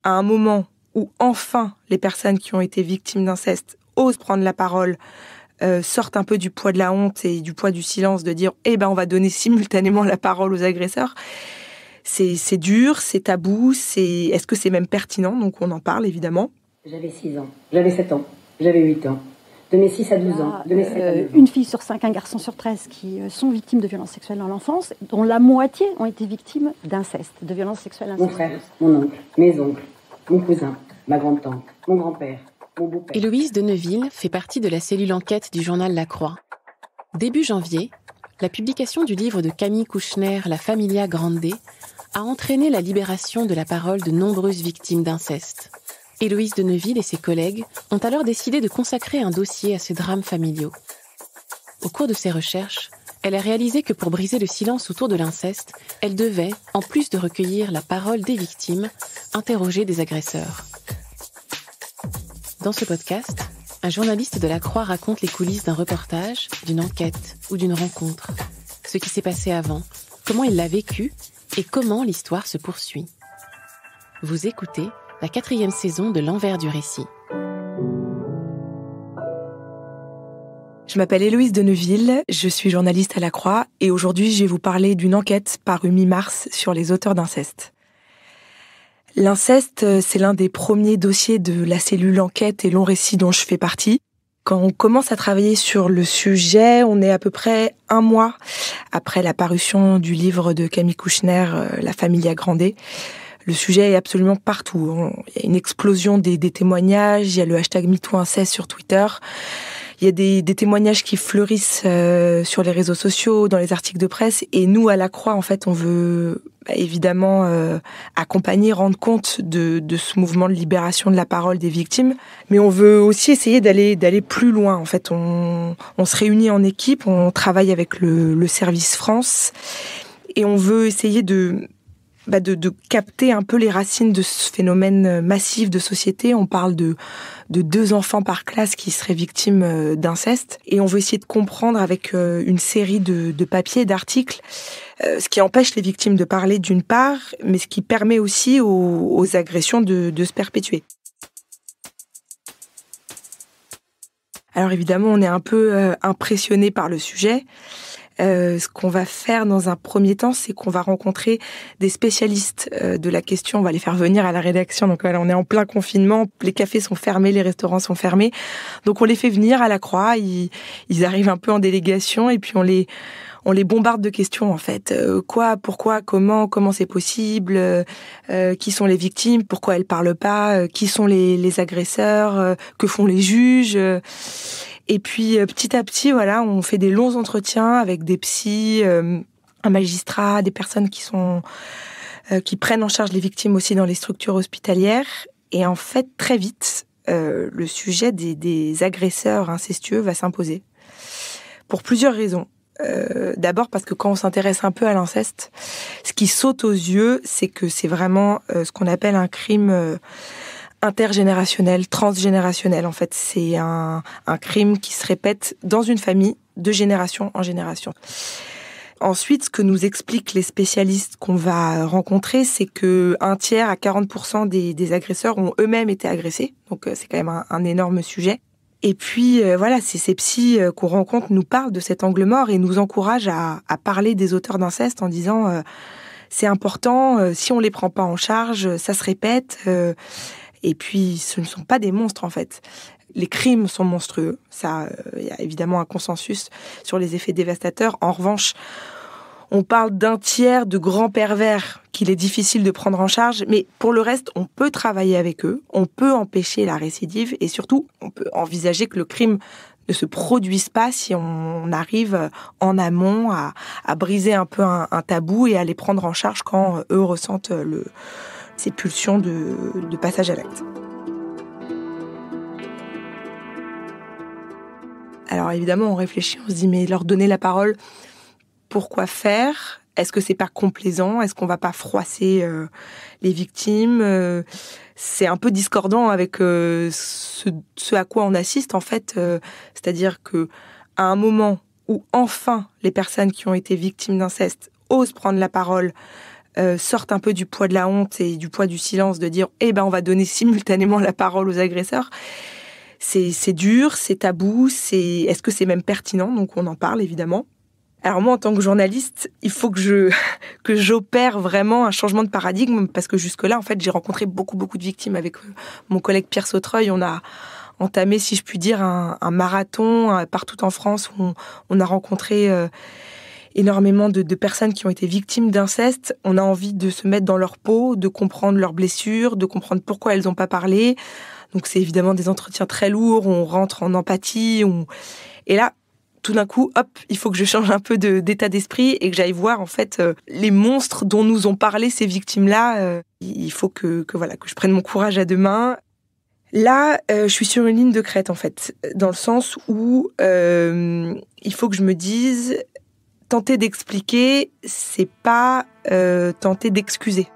à un moment où enfin les personnes qui ont été victimes d'inceste osent prendre la parole, sortent un peu du poids de la honte et du poids du silence, de dire on va donner simultanément la parole aux agresseurs. C'est dur, c'est tabou, est-ce que c'est même pertinent? Donc on en parle évidemment. J'avais 6 ans, j'avais 7 ans, j'avais 8 ans. De mes 6 à 12 ans, de mes 7 à 9 ans. Une fille sur 5, un garçon sur 13 qui sont victimes de violences sexuelles dans l'enfance, dont la moitié ont été victimes d'inceste, de violences sexuelles incestueuses. Mon frère, mon oncle, mes oncles, mon cousin, ma grande-tante, mon grand-père, mon beau-père. Héloïse de Neuville fait partie de la cellule enquête du journal La Croix. Début janvier, la publication du livre de Camille Kouchner, La Familia Grande, a entraîné la libération de la parole de nombreuses victimes d'inceste. Héloïse de Neuville et ses collègues ont alors décidé de consacrer un dossier à ces drames familiaux. Au cours de ses recherches, elle a réalisé que pour briser le silence autour de l'inceste, elle devait, en plus de recueillir la parole des victimes, interroger des agresseurs. Dans ce podcast, un journaliste de La Croix raconte les coulisses d'un reportage, d'une enquête ou d'une rencontre. Ce qui s'est passé avant, comment il l'a vécu et comment l'histoire se poursuit. Vous écoutez la 4e saison de L'Envers du récit. Je m'appelle Héloïse de Neuville, je suis journaliste à La Croix et aujourd'hui je vais vous parler d'une enquête parue mi-mars sur les auteurs d'inceste. L'inceste, c'est l'un des premiers dossiers de la cellule enquête et long récit dont je fais partie. Quand on commence à travailler sur le sujet, on est à peu près 1 mois après la parution du livre de Camille Kouchner, La Familia Grande. Le sujet est absolument partout. Il y a une explosion des témoignages, il y a le hashtag #MeTooInceste sur Twitter. Il y a des témoignages qui fleurissent sur les réseaux sociaux, dans les articles de presse. Et nous, à La Croix, en fait, on veut évidemment accompagner, rendre compte de ce mouvement de libération de la parole des victimes. Mais on veut aussi essayer d'aller plus loin. En fait, on se réunit en équipe, on travaille avec le service France. Et on veut essayer de capter un peu les racines de ce phénomène massif de société. On parle de 2 enfants par classe qui seraient victimes d'inceste. Et on veut essayer de comprendre avec une série de papiers, d'articles, ce qui empêche les victimes de parler d'une part, mais ce qui permet aussi aux agressions de se perpétuer. Alors évidemment, on est un peu impressionné par le sujet. Ce qu'on va faire dans un premier temps, c'est qu'on va rencontrer des spécialistes de la question. On va les faire venir à la rédaction. Donc voilà, on est en plein confinement, les cafés sont fermés, les restaurants sont fermés. Donc on les fait venir à La Croix. Ils arrivent un peu en délégation et puis on les bombarde de questions en fait. Quoi, pourquoi, comment c'est possible, qui sont les victimes, pourquoi elles parlent pas, qui sont les agresseurs, que font les juges. Et puis, petit à petit, voilà, on fait des longs entretiens avec des psys, un magistrat, des personnes qui prennent en charge les victimes aussi dans les structures hospitalières. Et en fait, très vite, le sujet des agresseurs incestueux va s'imposer. Pour plusieurs raisons. D'abord parce que quand on s'intéresse un peu à l'inceste, ce qui saute aux yeux, c'est que c'est vraiment ce qu'on appelle un crime intergénérationnel, transgénérationnel. En fait, c'est un crime qui se répète dans une famille de génération en génération. Ensuite, ce que nous expliquent les spécialistes qu'on va rencontrer, c'est que 1/3 à 40% des agresseurs ont eux-mêmes été agressés. Donc, c'est quand même un énorme sujet. Et puis, voilà, c'est ces psys qu'on rencontre nous parlent de cet angle mort et nous encouragent à parler des auteurs d'inceste en disant c'est important, si on les prend pas en charge, ça se répète. Et puis, ce ne sont pas des monstres, en fait. Les crimes sont monstrueux. Ça, il y a évidemment un consensus sur les effets dévastateurs. En revanche, on parle d'1/3 de grands pervers qu'il est difficile de prendre en charge. Mais pour le reste, on peut travailler avec eux. On peut empêcher la récidive. Et surtout, on peut envisager que le crime ne se produise pas si on arrive en amont à briser un peu un tabou et à les prendre en charge quand eux ressentent ces pulsions de passage à l'acte. Alors évidemment, on réfléchit, on se dit, mais leur donner la parole, pourquoi faire ? Est-ce que c'est pas complaisant ? Est-ce qu'on va pas froisser les victimes ? C'est un peu discordant avec ce à quoi on assiste en fait. C'est-à-dire que à un moment où enfin les personnes qui ont été victimes d'inceste osent prendre la parole, sortent un peu du poids de la honte et du poids du silence, de dire on va donner simultanément la parole aux agresseurs. C'est dur, c'est tabou, est-ce que c'est même pertinent? Donc on en parle évidemment. Alors moi, en tant que journaliste, il faut que j'opère vraiment un changement de paradigme, parce que jusque-là, en fait, j'ai rencontré beaucoup de victimes avec mon collègue Pierre Sautreuil. On a entamé, si je puis dire, un marathon partout en France où on a rencontré énormément de personnes qui ont été victimes d'inceste. On a envie de se mettre dans leur peau, de comprendre leurs blessures, de comprendre pourquoi elles n'ont pas parlé. Donc c'est évidemment des entretiens très lourds, on rentre en empathie. Et là, tout d'un coup, il faut que je change un peu d'état d'esprit et que j'aille voir en fait les monstres dont nous ont parlé ces victimes-là. Il faut que je prenne mon courage à deux mains. Là, je suis sur une ligne de crête en fait, dans le sens où il faut que je me dise, tenter d'expliquer, c'est pas tenter d'excuser.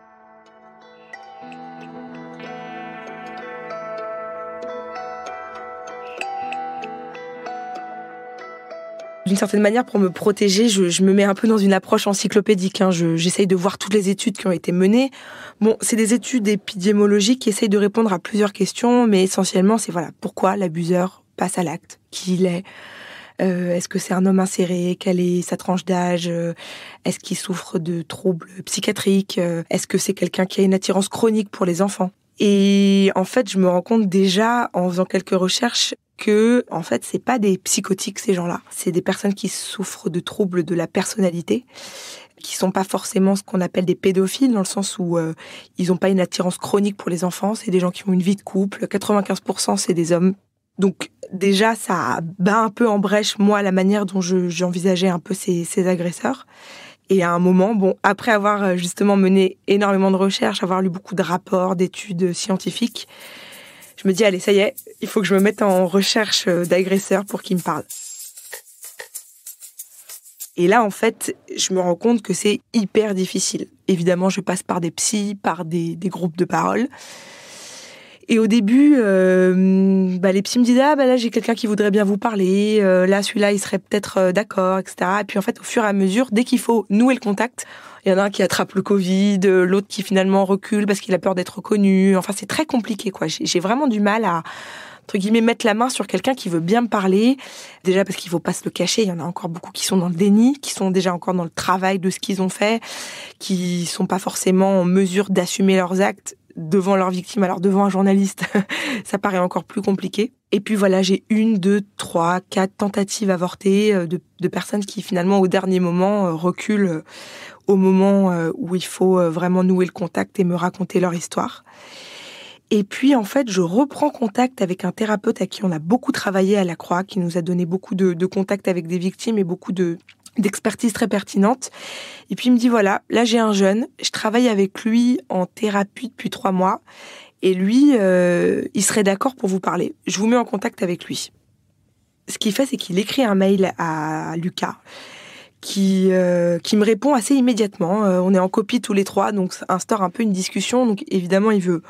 D'une certaine manière, pour me protéger, je me mets un peu dans une approche encyclopédique. J'essaye de voir toutes les études qui ont été menées. Bon, c'est des études épidémiologiques qui essayent de répondre à plusieurs questions, mais essentiellement, c'est pourquoi l'abuseur passe à l'acte, qui il est, est-ce que c'est un homme inséré, quelle est sa tranche d'âge, est-ce qu'il souffre de troubles psychiatriques, est-ce que c'est quelqu'un qui a une attirance chronique pour les enfants. Et en fait, je me rends compte déjà, en faisant quelques recherches, que, en fait, c'est pas des psychotiques, ces gens-là. C'est des personnes qui souffrent de troubles de la personnalité, qui sont pas forcément ce qu'on appelle des pédophiles, dans le sens où ils ont pas une attirance chronique pour les enfants. C'est des gens qui ont une vie de couple. 95%, c'est des hommes. Donc, déjà, ça bat un peu en brèche, moi, la manière dont j'envisageais un peu ces agresseurs. Et à un moment, après avoir justement mené énormément de recherches, avoir lu beaucoup de rapports, d'études scientifiques, je me dis, allez, ça y est, il faut que je me mette en recherche d'agresseurs pour qu'ils me parlent. Et là, en fait, je me rends compte que c'est hyper difficile. Évidemment, je passe par des psys, par des groupes de parole. Et au début, les psys me disaient, là, j'ai quelqu'un qui voudrait bien vous parler, là, celui-là, il serait peut-être d'accord, etc. Et puis, en fait, au fur et à mesure, dès qu'il faut nouer le contact, il y en a un qui attrape le Covid, l'autre qui finalement recule parce qu'il a peur d'être reconnu. Enfin, c'est très compliqué, quoi. J'ai vraiment du mal à, entre guillemets, mettre la main sur quelqu'un qui veut bien me parler. Déjà parce qu'il faut pas se le cacher, il y en a encore beaucoup qui sont dans le déni, qui sont déjà encore dans le travail de ce qu'ils ont fait, qui sont pas forcément en mesure d'assumer leurs actes devant leur victime. Alors devant un journaliste, ça paraît encore plus compliqué. Et puis voilà, j'ai 1, 2, 3, 4 tentatives avortées de personnes qui finalement au dernier moment reculent au moment où il faut vraiment nouer le contact et me raconter leur histoire. Et puis en fait, je reprends contact avec un thérapeute à qui on a beaucoup travaillé à la Croix, qui nous a donné beaucoup de contacts avec des victimes et beaucoup d'expertise très pertinente. Et puis il me dit, voilà, là j'ai un jeune, je travaille avec lui en thérapie depuis 3 mois, et lui, il serait d'accord pour vous parler. Je vous mets en contact avec lui. Ce qu'il fait, c'est qu'il écrit un mail à Lucas, qui me répond assez immédiatement. On est en copie tous les 3, donc ça instaure un peu une discussion. Donc évidemment, il veut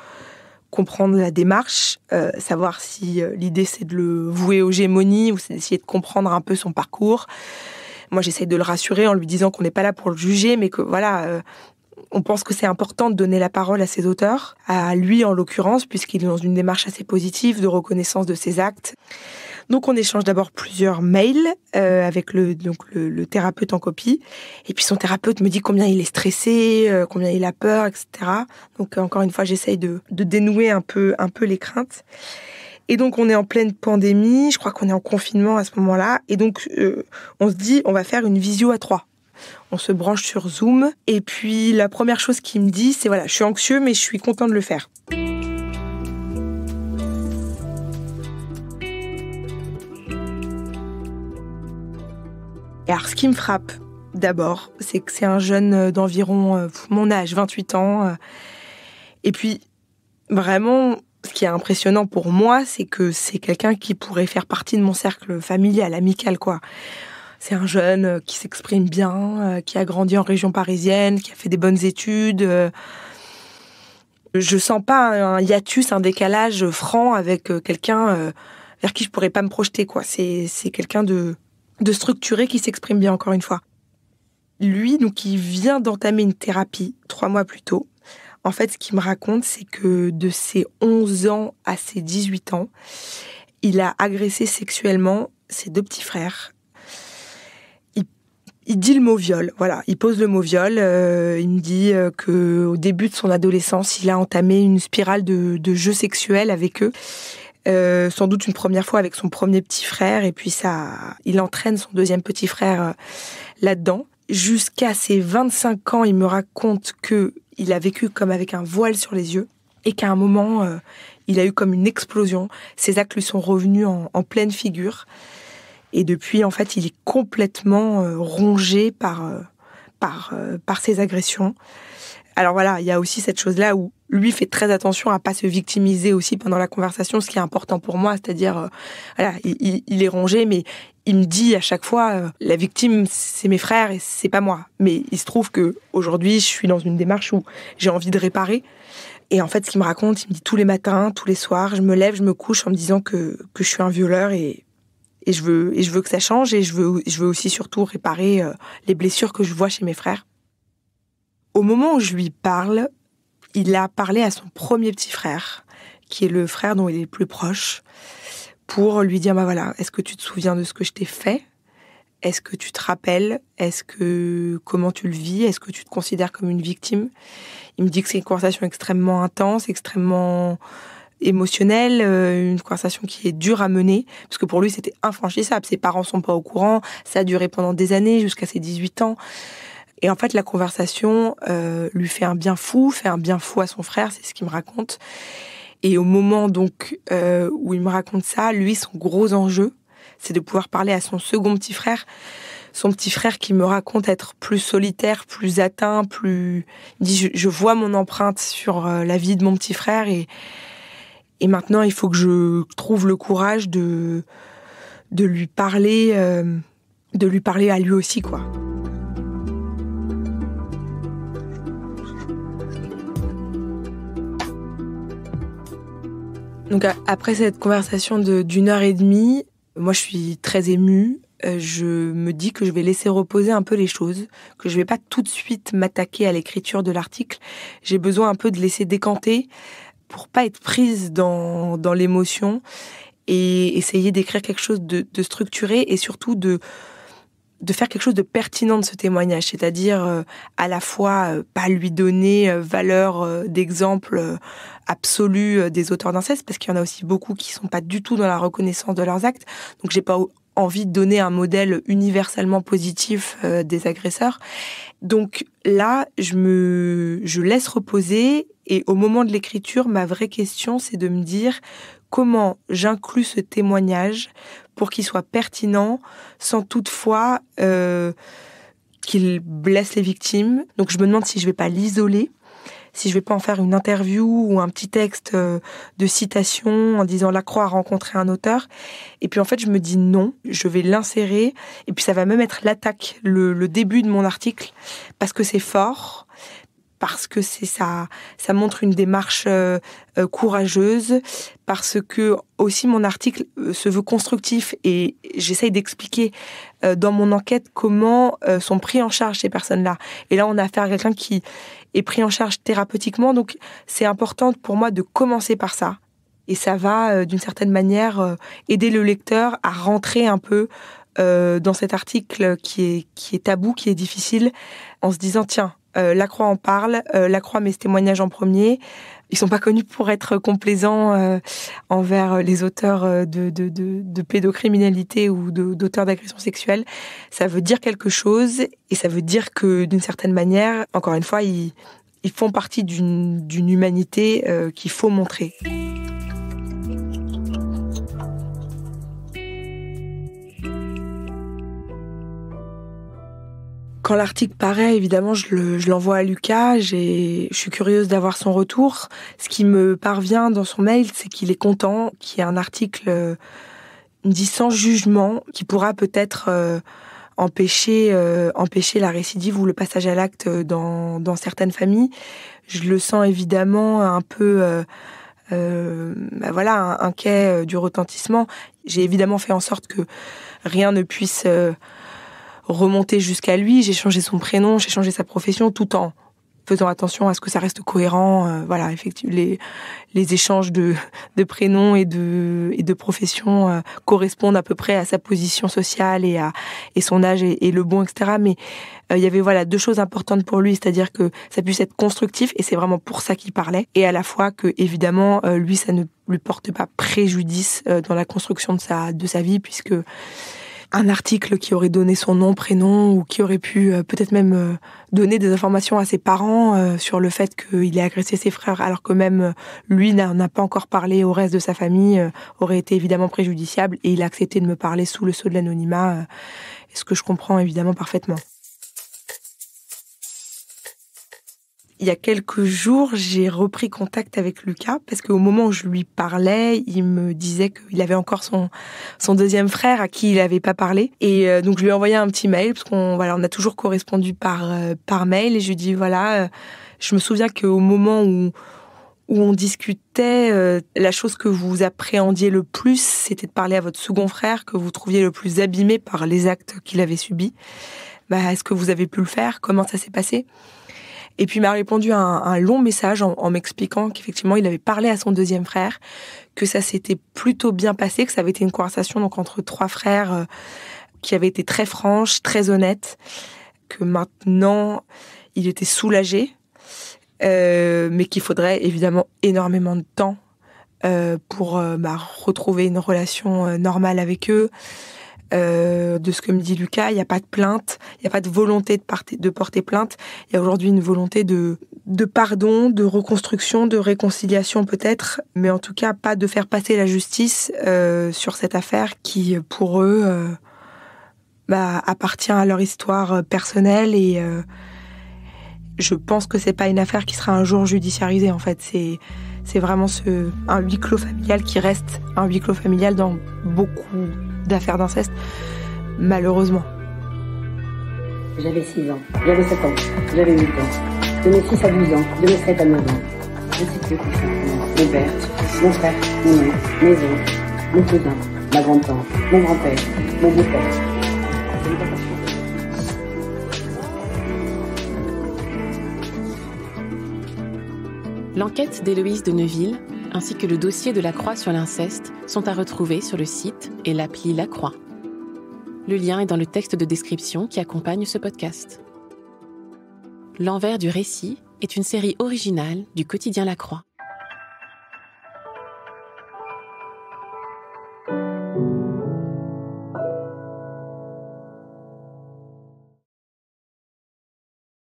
comprendre la démarche, savoir si l'idée c'est de le vouer aux gémonies ou c'est d'essayer de comprendre un peu son parcours. Moi, j'essaie de le rassurer en lui disant qu'on n'est pas là pour le juger, mais que voilà, on pense que c'est important de donner la parole à ses auteurs, à lui en l'occurrence, puisqu'il est dans une démarche assez positive de reconnaissance de ses actes. Donc on échange d'abord plusieurs mails avec le thérapeute en copie. Et puis son thérapeute me dit combien il est stressé, combien il a peur, etc. Donc encore une fois, j'essaye de dénouer un peu les craintes. Et donc on est en pleine pandémie, je crois qu'on est en confinement à ce moment-là. Et donc on se dit on va faire une visio à 3. On se branche sur Zoom. Et puis la première chose qu'il me dit, c'est voilà, je suis anxieux mais je suis content de le faire. Et alors, ce qui me frappe, d'abord, c'est que c'est un jeune d'environ mon âge, 28 ans. Et puis, vraiment, ce qui est impressionnant pour moi, c'est que c'est quelqu'un qui pourrait faire partie de mon cercle familial, amical, quoi. C'est un jeune qui s'exprime bien, qui a grandi en région parisienne, qui a fait des bonnes études. Je sens pas un hiatus, un décalage franc avec quelqu'un vers qui je pourrais pas me projeter, quoi. C'est quelqu'un de structuré qui s'exprime bien, encore une fois. Lui, donc, il vient d'entamer une thérapie 3 mois plus tôt. En fait, ce qu'il me raconte, c'est que de ses 11 ans à ses 18 ans, il a agressé sexuellement ses 2 petits frères. Il dit le mot viol, voilà. Il pose le mot viol. Il me dit que au début de son adolescence, il a entamé une spirale de jeux sexuels avec eux. Sans doute une première fois avec son premier petit frère, et puis il entraîne son deuxième petit frère là-dedans. Jusqu'à ses 25 ans, il me raconte que il a vécu comme avec un voile sur les yeux, et qu'à un moment, il a eu comme une explosion. Ses actes lui sont revenus en pleine figure. Et depuis, en fait, il est complètement rongé par ces agressions. Alors voilà, il y a aussi cette chose-là où lui fait très attention à pas se victimiser aussi pendant la conversation, ce qui est important pour moi, c'est-à-dire, voilà, il est rongé, mais il me dit à chaque fois, la victime, c'est mes frères et c'est pas moi. Mais il se trouve que aujourd'hui, je suis dans une démarche où j'ai envie de réparer. Et en fait, ce qu'il me raconte, il me dit tous les matins, tous les soirs, je me lève, je me couche en me disant que je suis un violeur et je veux que ça change, et je veux aussi surtout réparer les blessures que je vois chez mes frères. Au moment où je lui parle, il a parlé à son premier petit frère, qui est le frère dont il est le plus proche, pour lui dire, bah voilà, est-ce que tu te souviens de ce que je t'ai fait ? Est-ce que tu te rappelles ? Comment tu le vis ? Est-ce que tu te considères comme une victime ? Il me dit que c'est une conversation extrêmement intense, extrêmement émotionnelle, une conversation qui est dure à mener, parce que pour lui, c'était infranchissable. Ses parents sont pas au courant, ça a duré pendant des années, jusqu'à ses 18 ans. Et en fait, la conversation lui fait un bien fou à son frère, c'est ce qu'il me raconte. Et au moment donc où il me raconte ça, lui, son gros enjeu, c'est de pouvoir parler à son second petit frère. Son petit frère qui me raconte être plus solitaire, plus atteint, Il dit, je vois mon empreinte sur la vie de mon petit frère, et maintenant, il faut que je trouve le courage de lui parler à lui aussi, quoi. Donc après cette conversation d'une heure et demie, moi je suis très émue. Je me dis que je vais laisser reposer un peu les choses, que je vais pas tout de suite m'attaquer à l'écriture de l'article. J'ai besoin un peu de laisser décanter pour pas être prise dans l'émotion, et essayer d'écrire quelque chose de structuré, et surtout de faire quelque chose de pertinent de ce témoignage, c'est-à-dire à la fois pas lui donner valeur d'exemple absolu des auteurs d'inceste, parce qu'il y en a aussi beaucoup qui sont pas du tout dans la reconnaissance de leurs actes, donc j'ai pas envie de donner un modèle universellement positif des agresseurs. Donc là, je laisse reposer, et au moment de l'écriture, ma vraie question, c'est de me dire comment j'inclus ce témoignage pour qu'il soit pertinent, sans toutefois qu'il blesse les victimes. Donc je me demande si je vais pas l'isoler, si je vais pas en faire une interview ou un petit texte de citation en disant Lacroix a rencontré un auteur. Et puis en fait, je me dis non, je vais l'insérer, et puis ça va même être l'attaque, le début de mon article, parce que c'est fort, parce que ça montre une démarche courageuse, parce que aussi mon article se veut constructif, et j'essaye d'expliquer dans mon enquête comment sont pris en charge ces personnes-là. Et là, on a affaire à quelqu'un qui est pris en charge thérapeutiquement, donc c'est important pour moi de commencer par ça. Et ça va, d'une certaine manière, aider le lecteur à rentrer un peu dans cet article qui est tabou, qui est difficile, en se disant, tiens, Lacroix en parle, Lacroix met ce témoignage en premier. Ils sont pas connus pour être complaisants envers les auteurs de pédocriminalité ou d'auteurs d'agression sexuelle. Ça veut dire quelque chose, et ça veut dire que, d'une certaine manière, encore une fois, ils font partie d'une humanité qu'il faut montrer. Quand l'article paraît, évidemment, je l'envoie à Lucas. Je suis curieuse d'avoir son retour. Ce qui me parvient dans son mail, c'est qu'il est content, qu'il y ait un article, il me dit sans jugement, qui pourra peut-être empêcher la récidive ou le passage à l'acte dans certaines familles. Je le sens évidemment un peu inquiet du retentissement. J'ai évidemment fait en sorte que rien ne puisse remonté jusqu'à lui. J'ai changé son prénom, j'ai changé sa profession, tout en faisant attention à ce que ça reste cohérent. Voilà, effectivement, les échanges de prénoms et de professions correspondent à peu près à sa position sociale et son âge et le bon, etc. Mais il y avait voilà 2 choses importantes pour lui, c'est-à-dire que ça puisse être constructif, et c'est vraiment pour ça qu'il parlait, et à la fois que évidemment lui, ça ne lui porte pas préjudice dans la construction de sa vie, puisque un article qui aurait donné son nom, prénom, ou qui aurait pu peut-être même donner des informations à ses parents sur le fait qu'il ait agressé ses frères, alors que même lui n'a pas encore parlé au reste de sa famille, aurait été évidemment préjudiciable, et il a accepté de me parler sous le sceau de l'anonymat, ce que je comprends évidemment parfaitement. Il y a quelques jours, j'ai repris contact avec Lucas, parce qu'au moment où je lui parlais, il me disait qu'il avait encore son deuxième frère à qui il n'avait pas parlé. Et donc je lui ai envoyé un petit mail, parce qu'on a toujours correspondu par mail, et je lui ai dit je me souviens qu'au moment où on discutait, la chose que vous appréhendiez le plus, c'était de parler à votre second frère, que vous trouviez le plus abîmé par les actes qu'il avait subis. Est-ce que vous avez pu le faire ? Comment ça s'est passé ? Et puis il m'a répondu un long message en m'expliquant qu'effectivement il avait parlé à son deuxième frère, que ça s'était plutôt bien passé, que ça avait été une conversation donc entre 3 frères qui avait été très franche, très honnête, que maintenant il était soulagé, mais qu'il faudrait évidemment énormément de temps pour retrouver une relation normale avec eux. De ce que me dit Lucas, il n'y a pas de plainte, il n'y a pas de volonté de porter plainte. Il y a aujourd'hui une volonté de pardon, de reconstruction, de réconciliation peut-être, mais en tout cas pas de faire passer la justice sur cette affaire qui, pour eux, appartient à leur histoire personnelle, et je pense que c'est pas une affaire qui sera un jour judiciarisée. En fait, c'est vraiment un huis clos familial qui reste un huis clos familial dans beaucoup d'affaires d'inceste, malheureusement. J'avais 6 ans, j'avais 7 ans, j'avais 8 ans. De mes 6 à 12 ans, de mes 7 à 9 ans. Je ne sais plus tout simplement. Mon père, mon frère, mon oncle, mes oncles, mon cousin, ma grande-tante, mon grand-père, mon beau-père. L'enquête d'Héloïse de Neuville, ainsi que le dossier de la Croix sur l'inceste, sont à retrouver sur le site et l'appli La Croix. Le lien est dans le texte de description qui accompagne ce podcast. L'envers du récit est une série originale du quotidien La Croix.